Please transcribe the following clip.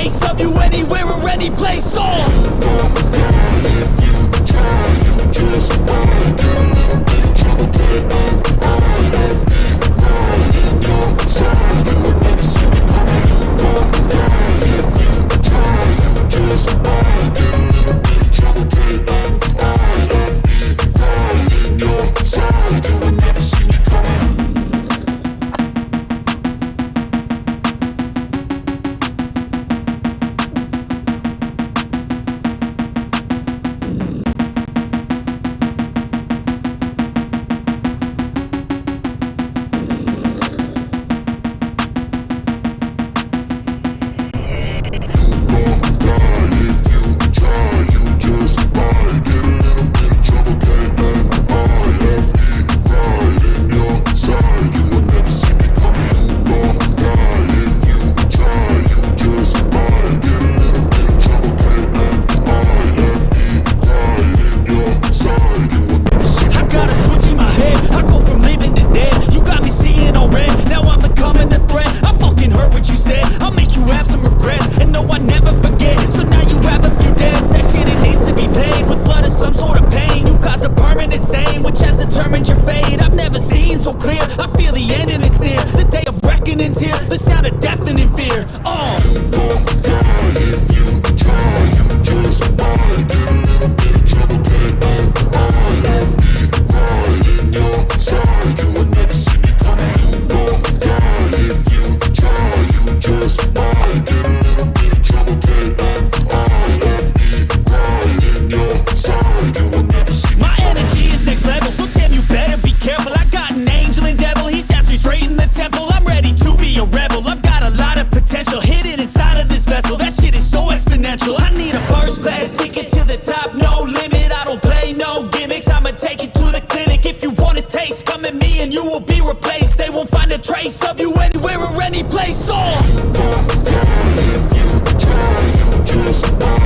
trace of you anywhere or any place. Oh, If you try, you just might get a little bit of trouble getting out of right in your side. You would never see me coming. If you try, you just might get a little bit of trouble getting out of right in your side. You would never see me coming. Here, the sound of deafening fear. Oh, if you try, you just might get a little bit of trouble getting out of right in your side. You would never see me coming. If you try, you just might get a little bit of trouble getting out of right in your side. You would never see me. My energy is next level, so damn you better be careful. I got an angel and devil, he snaps me straight in the temple. I'm ready to be a rebel. I've got a lot of potential hidden inside of this vessel. That shit is so exponential. I need a first class ticket to the top, no limit. I don't play no gimmicks, I'ma take you to the clinic. If you want a taste, come at me and you will be replaced. They won't find a trace of you anywhere or any place. Oh, if you try, you just might